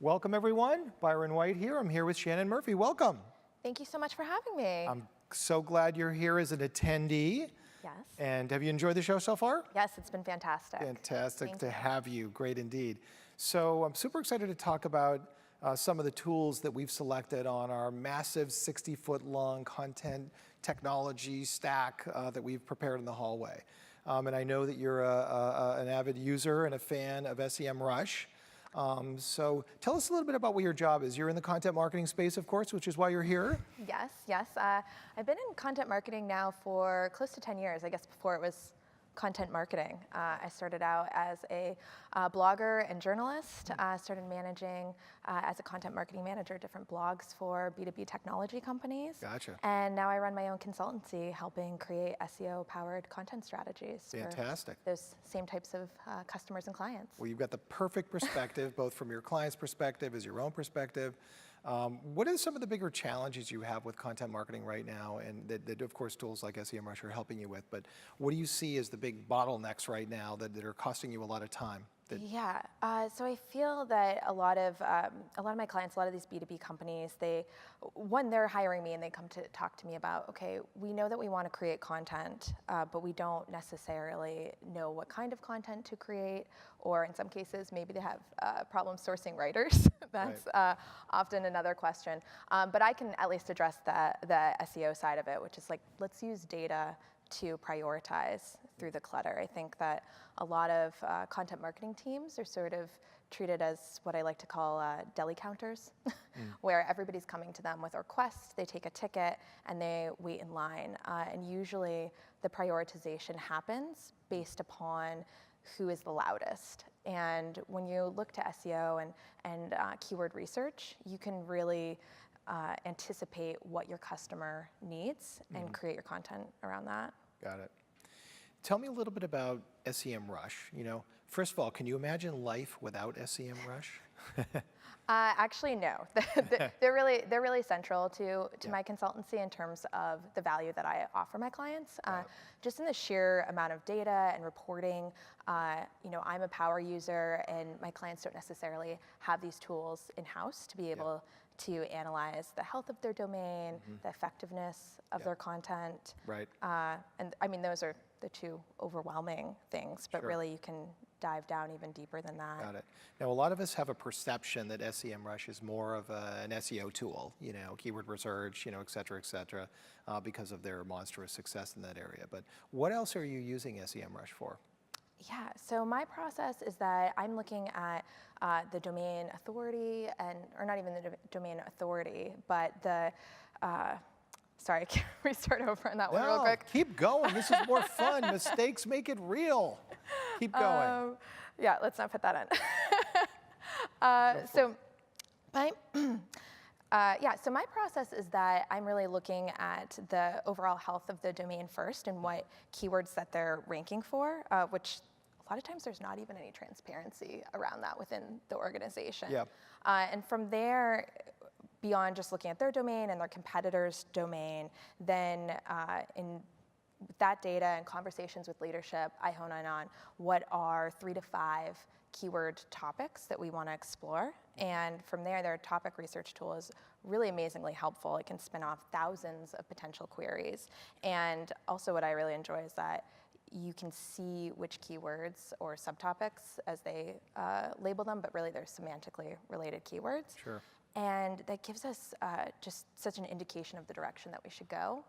Welcome everyone, Byron White here. I'm here with Shannon Murphy. Welcome. Thank you so much for having me. I'm so glad you're here as an attendee. Yes. And have you enjoyed the show so far? Yes, it's been fantastic. Fantastic to have you. Great indeed. So I'm super excited to talk about some of the tools that we've selected on our massive 60-foot long content technology stack that we've prepared in the hallway. And I know that you're an avid user and a fan of SEMrush. So tell us a little bit about what your job is. You're in the content marketing space, of course, which is why you're here. Yes. I've been in content marketing now for close to 10 years. I guess before it was content marketing. I started out as a blogger and journalist. Started managing as a content marketing manager different blogs for B2B technology companies. Gotcha. And now I run my own consultancy helping create SEO-powered content strategies. Fantastic. For those same types of customers and clients. Well, you've got the perfect perspective, both from your client's perspective as your own perspective. What are some of the bigger challenges you have with content marketing right now, and that of course tools like SEMrush are helping you with, but what do you see as the big bottlenecks right now that are costing you a lot of time? Yeah, so I feel that a lot of my clients, a lot of these B2B companies, they're hiring me and they come to talk to me about, okay, we know that we want to create content, but we don't necessarily know what kind of content to create, or in some cases, maybe they have problems sourcing writers. That's right. Often another question. But I can at least address the SEO side of it, which is like, let's use data to prioritize through the clutter. I think that a lot of content marketing teams are sort of treated as what I like to call deli counters, where everybody's coming to them with a request, they take a ticket, and they wait in line. And usually the prioritization happens based upon who is the loudest. And when you look to SEO and keyword research, you can really anticipate what your customer needs and create your content around that. Got it. Tell me a little bit about SEMrush. You know, first of all, can you imagine life without SEMrush? Actually, no. They're really central to my consultancy in terms of the value that I offer my clients. Just in the sheer amount of data and reporting, I'm a power user, and my clients don't necessarily have these tools in-house to be able to analyze the health of their domain, the effectiveness of their content. Right. And I mean, those are the two overwhelming things, but really you can dive down even deeper than that. Got it. Now, a lot of us have a perception that SEMrush is more of an SEO tool, keyword research, et cetera, because of their monstrous success in that area. But what else are you using SEMrush for? Yeah, so my process is that I'm looking at the domain authority, or not even the domain authority, but the, sorry, can we restart over on that one real quick? Keep going, this is more fun. Mistakes make it real. Keep going. Yeah, let's not put that in. So my process is that I'm really looking at the overall health of the domain first and what keywords that they're ranking for, which a lot of times there's not even any transparency around that within the organization. Yeah. And from there, beyond just looking at their domain and their competitor's domain, then with that data and conversations with leadership, I hone in on what are 3 to 5 keyword topics that we want to explore. And from there, their topic research tool is really amazingly helpful. It can spin off thousands of potential queries. And also what I really enjoy is that you can see which keywords or subtopics as they label them, but really they're semantically related keywords. Sure. And that gives us just such an indication of the direction that we should go.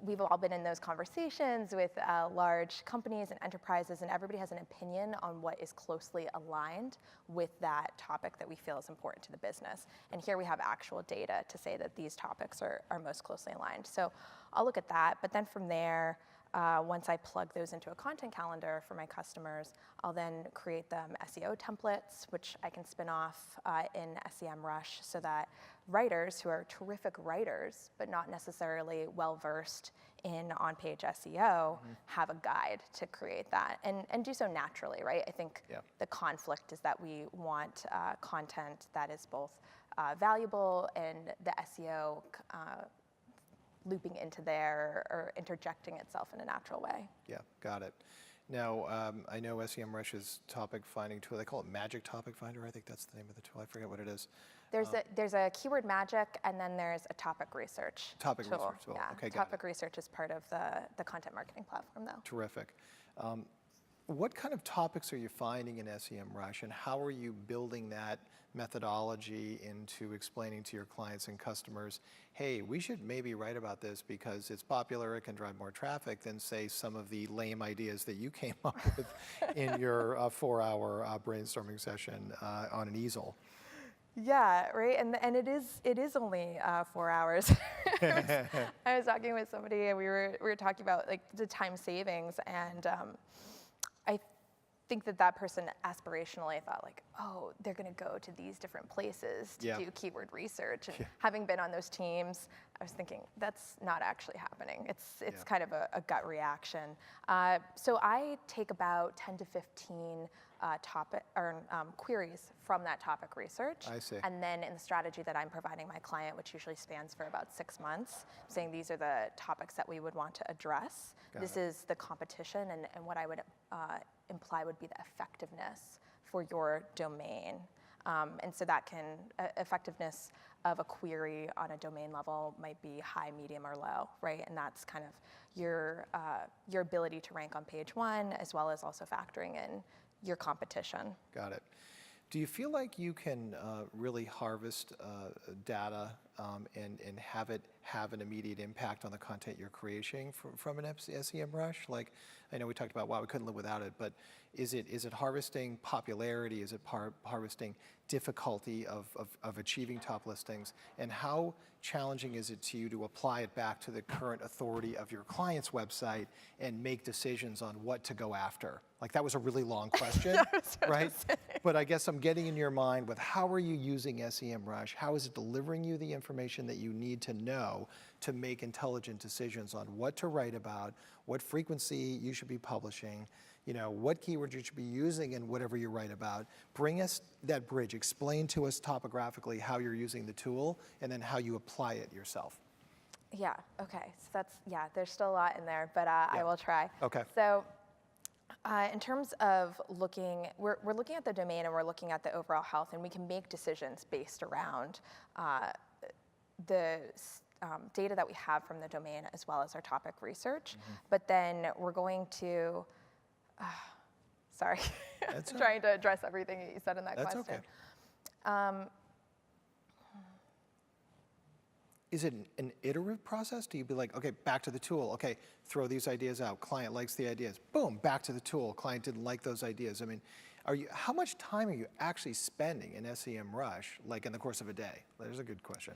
We've all been in those conversations with large companies and enterprises, and everybody has an opinion on what is closely aligned with that topic that we feel is important to the business. And here we have actual data to say that these topics are most closely aligned. So I'll look at that, but then from there, once I plug those into a content calendar for my customers, I'll then create them SEO templates, which I can spin off in SEMrush so that writers who are terrific writers, but not necessarily well-versed in on-page SEO, have a guide to create that and do so naturally, right? I think the conflict is that we want content that is both valuable and the SEO looping into there or interjecting itself in a natural way. Yeah, got it. Now, I know SEMrush's topic finding tool, they call it Magic Topic Finder. I think that's the name of the tool. I forget what it is. There's a keyword magic, and then there's a topic research Topic tool. research tool. Yeah, Okay, got topic research is part of the content marketing platform, though. Terrific. What kind of topics are you finding in SEMrush, and how are you building that methodology into explaining to your clients and customers, hey, we should maybe write about this because it's popular, it can drive more traffic than, say, some of the lame ideas that you came up with in your 4-hour brainstorming session on an easel? Yeah, right, and it is only 4 hours. I was talking with somebody, and we were talking about like the time savings, and I think that person aspirationally thought like, oh, they're going to go to these different places to do keyword research. And having been on those teams, I was thinking that's not actually happening. It's kind of a gut reaction. So I take about 10 to 15 queries from that topic research. I see. And then in the strategy that I'm providing my client, which usually spans for about 6 months, saying these are the topics that we would want to address. This is the competition, and what I would imply would be the effectiveness for your domain. And so that can, effectiveness of a query on a domain level might be high, medium, or low, right? And that's kind of your ability to rank on page 1, as well as also factoring in your competition. Got it. Do you feel like you can really harvest data and have it have an immediate impact on the content you're creating from an SEMrush? Like, I know we talked about, wow, we couldn't live without it, but is it harvesting popularity? Is it harvesting difficulty of achieving top listings? And how challenging is it to you to apply it back to the current authority of your client's website and make decisions on what to go after? Like, that was a really long question, right? But I guess I'm getting in your mind with how are you using SEMrush? How is it delivering you the information that you need to know to make intelligent decisions on what to write about, what frequency you should be publishing, you know, what keywords you should be using in whatever you write about. Bring us that bridge. Explain to us topographically how you're using the tool and then how you apply it yourself. Yeah, okay. So there's still a lot in there, but I will try. Okay. So in terms of looking, we're looking at the domain and we're looking at the overall health, and we can make decisions based around the data that we have from the domain as well as our topic research. But then we're going to, sorry, That's trying to address everything that you said in that question. That's okay. Is it an iterative process? Do you be like, okay, back to the tool, okay, throw these ideas out, client likes the ideas, boom, back to the tool, client didn't like those ideas. I mean, how much time are you actually spending in SEMrush, like in the course of a day? There's a good question.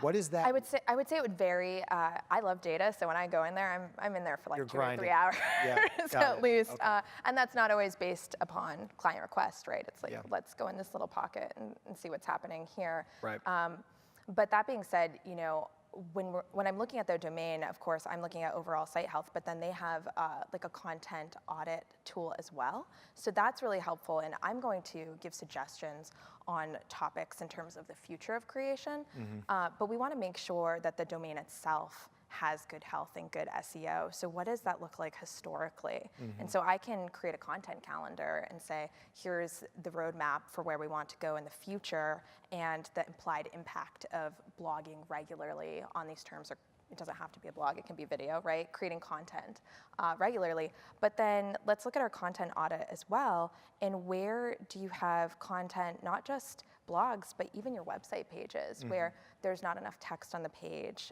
What is that? I would say it would vary. I love data, so when I go in there, I'm in there for like You're 2 or 3 grinding. hours at least. Okay. And that's not always based upon client request, right? It's like, let's go in this little pocket and see what's happening here. Right. But that being said, you know, when I'm looking at their domain, of course, I'm looking at overall site health, but then they have like a content audit tool as well. So that's really helpful, and I'm going to give suggestions on topics in terms of the future of creation. But we want to make sure that the domain itself has good health and good SEO. So what does that look like historically? And so I can create a content calendar and say, here's the roadmap for where we want to go in the future and the implied impact of blogging regularly on these terms. Or it doesn't have to be a blog, it can be video, right? Creating content regularly. But then let's look at our content audit as well. And where do you have content, not just blogs, but even your website pages where there's not enough text on the page.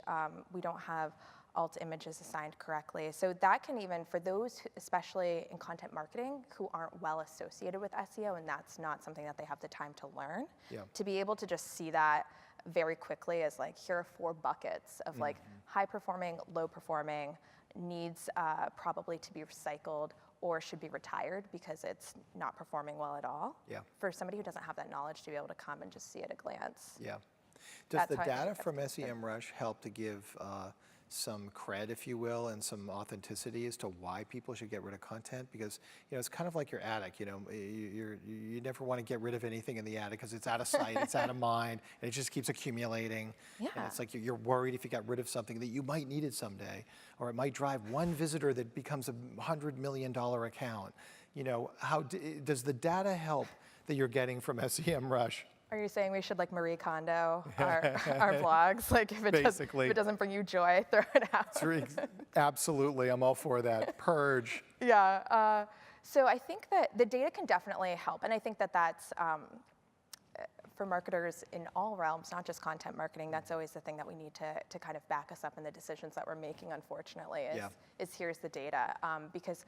We don't have alt images assigned correctly. So that can even, for those, especially in content marketing, who aren't well associated with SEO, and that's not something that they have the time to learn, to be able to just see that very quickly as like, here are 4 buckets of like high performing, low performing, needs probably to be recycled, or should be retired because it's not performing well at all. For somebody who doesn't have that knowledge to be able to come and just see at a glance. Does the data from SEMrush help to give some cred, if you will, and some authenticity as to why people should get rid of content, because it's kind of like your attic. You never want to get rid of anything in the attic because it's out of sight, it's out of mind, and it just keeps accumulating. Yeah. And it's like you're worried if you got rid of something that you might need it someday, or it might drive one visitor that becomes $100 million account. How does the data help that you're getting from SEMrush? Are you saying we should like Marie Kondo our blogs? Like if it doesn't bring you joy, throw it out. Absolutely, I'm all for that. Purge. Yeah. So I think that the data can definitely help, and I think that that's for marketers in all realms, not just content marketing. That's always the thing that we need to kind of back us up in the decisions that we're making. Unfortunately, is here's the data, because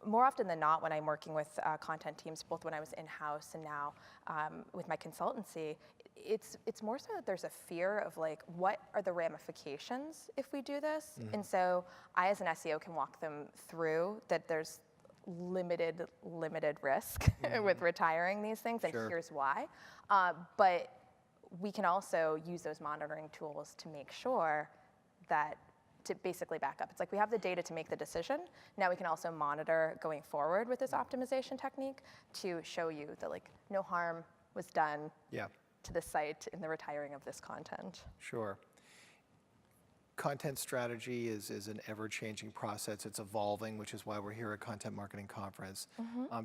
more often than not, when I'm working with content teams, both when I was in-house and now with my consultancy, it's more so that there's a fear of like, what are the ramifications if we do this? And so I, as an SEO, can walk them through that there's limited risk with retiring these things, and here's why. But we can also use those monitoring tools to make sure that to basically back up. It's like we have the data to make the decision. Now we can also monitor going forward with this optimization technique to show you that like no harm was done to the site in the retiring of this content. Sure. Content strategy is an ever-changing process. It's evolving, which is why we're here at Content Marketing Conference.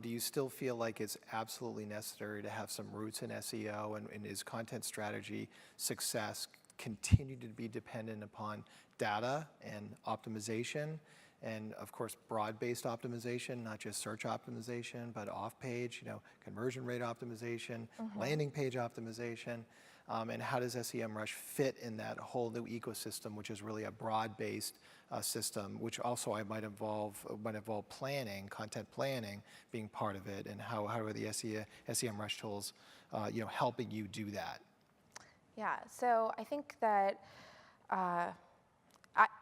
Do you still feel like it's absolutely necessary to have some roots in SEO, and is content strategy success continue to be dependent upon data and optimization, and of course broad-based optimization, not just search optimization, but off-page, conversion rate optimization, landing page optimization, and how does SEMrush fit in that whole new ecosystem, which is really a broad-based system, which also might involve planning, content planning being part of it, and how are the SEMrush tools helping you do that? Yeah, so I think that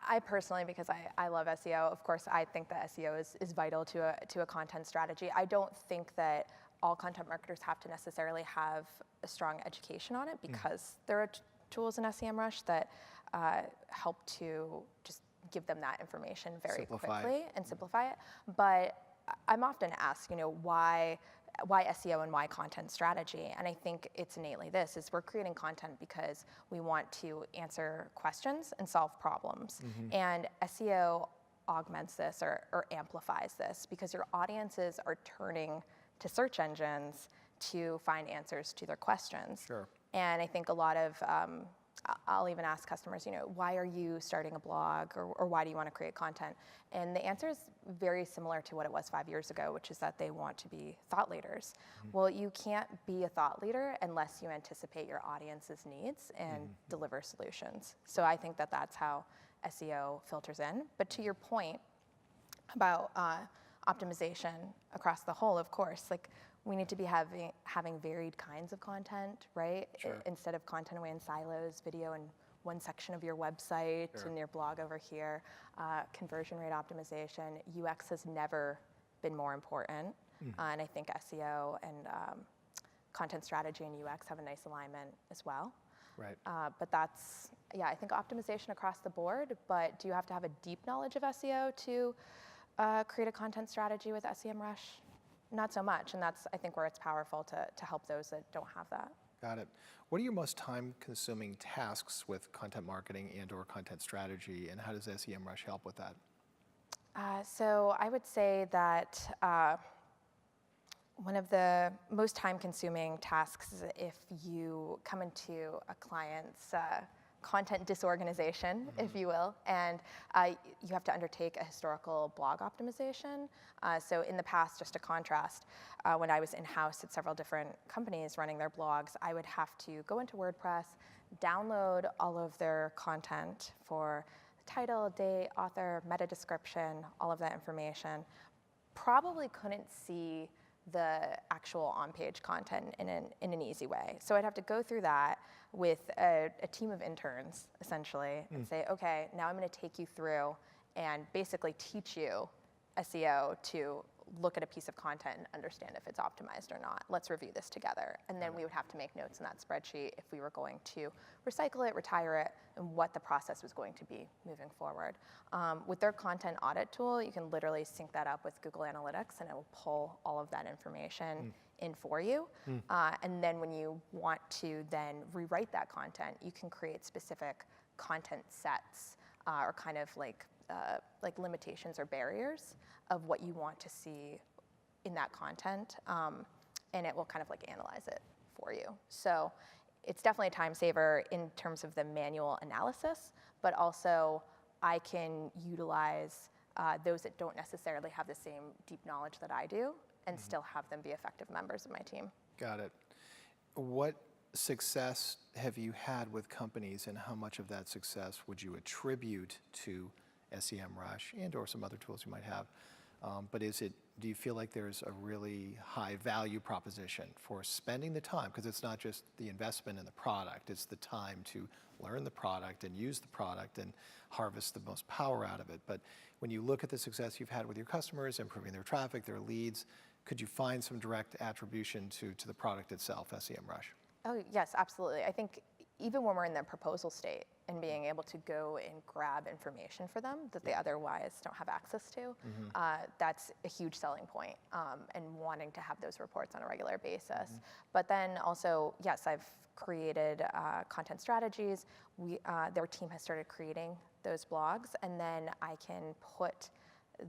I personally, because I love SEO, of course, I think that SEO is vital to a content strategy. I don't think that all content marketers have to necessarily have a strong education on it, because there are tools in SEMrush that help to just give them that information very quickly and simplify it. But I'm often asked, why SEO and why content strategy? And I think it's innately this, is we're creating content because we want to answer questions and solve problems. And SEO augments this or amplifies this, because your audiences are turning to search engines to find answers to their questions. Sure. And I think a lot of, I'll even ask customers, why are you starting a blog, or why do you want to create content? And the answer is very similar to what it was 5 years ago, which is that they want to be thought leaders. Well, you can't be a thought leader unless you anticipate your audience's needs and deliver solutions. So I think that that's how SEO filters in. But to your point about optimization across the whole, of course, like we need to be having varied kinds of content, right? Sure. Instead of content away in silos, video in one section of your website and your blog over here. Conversion rate optimization, UX has never been more important. And I think SEO and content strategy and UX have a nice alignment as well. Right. But that's, I think optimization across the board, but do you have to have a deep knowledge of SEO to create a content strategy with SEMrush? Not so much, and that's, I think, where it's powerful to help those that don't have that. Got it. What are your most time-consuming tasks with content marketing and/or content strategy, and how does SEMrush help with that? So I would say that one of the most time-consuming tasks is if you come into a client's content disorganization, if you will, and you have to undertake a historical blog optimization. So in the past, just to contrast, when I was in-house at several different companies running their blogs, I would have to go into WordPress, download all of their content for title, date, author, meta description, all of that information. Probably couldn't see the actual on-page content in an easy way. So I'd have to go through that with a team of interns, essentially, and say, okay, now I'm going to take you through and basically teach you SEO to look at a piece of content and understand if it's optimized or not. Let's review this together. And then we would have to make notes in that spreadsheet if we were going to recycle it, retire it, and what the process was going to be moving forward. With their content audit tool, you can literally sync that up with Google Analytics, and it will pull all of that information in for you. And then when you want to then rewrite that content, you can create specific content sets or kind of like limitations or barriers of what you want to see in that content, and it will kind of like analyze it for you. So it's definitely a time saver in terms of the manual analysis, but also I can utilize those that don't necessarily have the same deep knowledge that I do and still have them be effective members of my team. Got it. What success have you had with companies, and how much of that success would you attribute to SEMrush and or some other tools you might have? But do you feel like there's a really high value proposition for spending the time? Because it's not just the investment in the product, it's the time to learn the product and use the product and harvest the most power out of it. But when you look at the success you've had with your customers, improving their traffic, their leads, could you find some direct attribution to the product itself, SEMrush? Oh, yes, absolutely. I think even when we're in the proposal state and being able to go and grab information for them that they otherwise don't have access to, that's a huge selling point, and wanting to have those reports on a regular basis. But then also, yes, I've created content strategies. Their team has started creating those blogs, and then I can put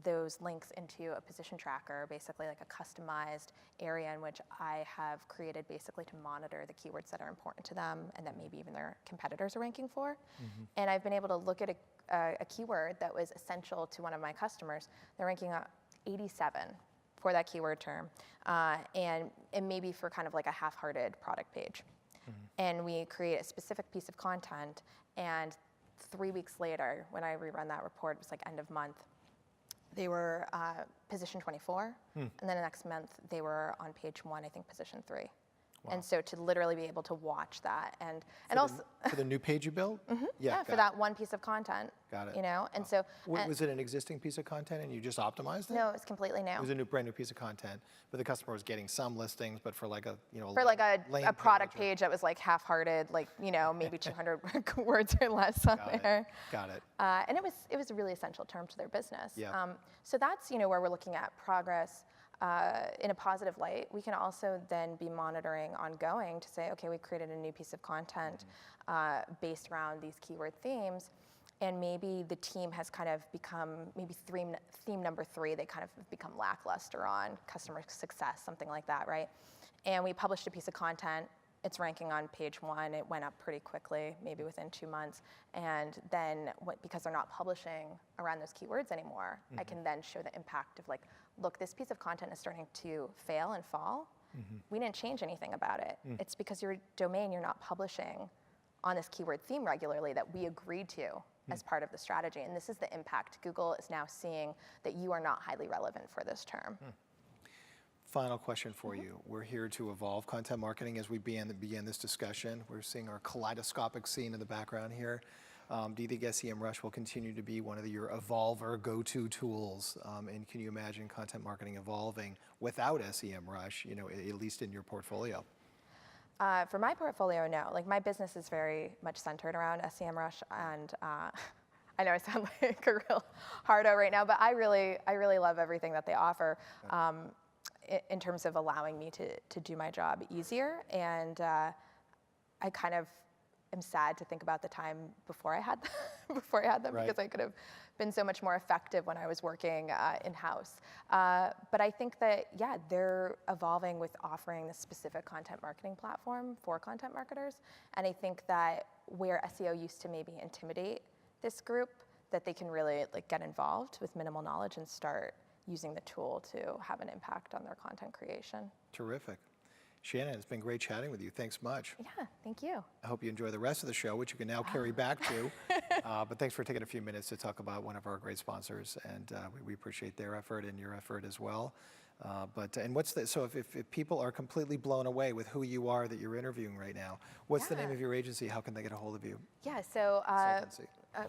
those links into a position tracker, basically like a customized area in which I have created basically to monitor the keywords that are important to them and that maybe even their competitors are ranking for. And I've been able to look at a keyword that was essential to one of my customers. They're ranking 87 for that keyword term, and maybe for kind of like a half-hearted product page. And we create a specific piece of content, and 3 weeks later, when I rerun that report, it was like end of month, they were position 24, and then the next month they were on page 1, I think position 3. Wow. And so to literally be able to watch that, and also for the new page you built, yeah, for that one piece of content. Got it. You know, and so was it an existing piece of content and you just optimized it? No, it's completely new. It was a brand new piece of content, but the customer was getting some listings, but for like a for like a product page that was like half-hearted, like maybe 200 words or less on there. Got it. And it was a really essential term to their business. Yeah. So that's where we're looking at progress in a positive light. We can also then be monitoring ongoing to say, okay, we created a new piece of content based around these keyword themes, and maybe the team has kind of become maybe theme number 3, they kind of have become lackluster on customer success, something like that, right? And we published a piece of content. It's ranking on page 1. It went up pretty quickly, maybe within 2 months. And then because they're not publishing around those keywords anymore, I can then show the impact of like, look, this piece of content is starting to fail and fall. We didn't change anything about it. It's because your domain, you're not publishing on this keyword theme regularly that we agreed to as part of the strategy. And this is the impact. Google is now seeing that you are not highly relevant for this term. Final question for you. We're here to evolve content marketing as we begin this discussion. We're seeing our kaleidoscopic scene in the background here. Do you think SEMrush will continue to be one of your evolve or go-to tools? And can you imagine content marketing evolving without SEMrush, at least in your portfolio? For my portfolio, no. Like my business is very much centered around SEMrush, and I know I sound like a real hardo right now, but I really love everything that they offer. In terms of allowing me to do my job easier, and I kind of am sad to think about the time before I had them, right, because I could have been so much more effective when I was working in-house. But I think that, they're evolving with offering this specific content marketing platform for content marketers, and I think that where SEO used to maybe intimidate this group, that they can really get involved with minimal knowledge and start using the tool to have an impact on their content creation. Terrific. Shannon, it's been great chatting with you. Thanks much. Yeah, thank you. I hope you enjoy the rest of the show, which you can now carry back to. But thanks for taking a few minutes to talk about one of our great sponsors, and we appreciate their effort and your effort as well. So if people are completely blown away with who you are that you're interviewing right now, what's the name of your agency? How can they get a hold of you? Yeah, so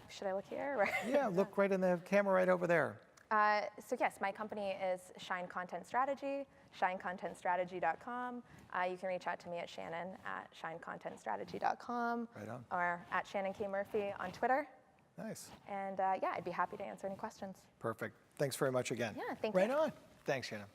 should I look here? Yeah, look right in the camera right over there. So yes, my company is Shine Content Strategy, shinecontentstrategy.com. You can reach out to me at shannon@shinecontentstrategy.com. Right on. Or at Shannon K. Murphy on Twitter. Nice. And yeah, I'd be happy to answer any questions. Perfect. Thanks very much again. Yeah, thank you. Right on. Thanks, Shannon.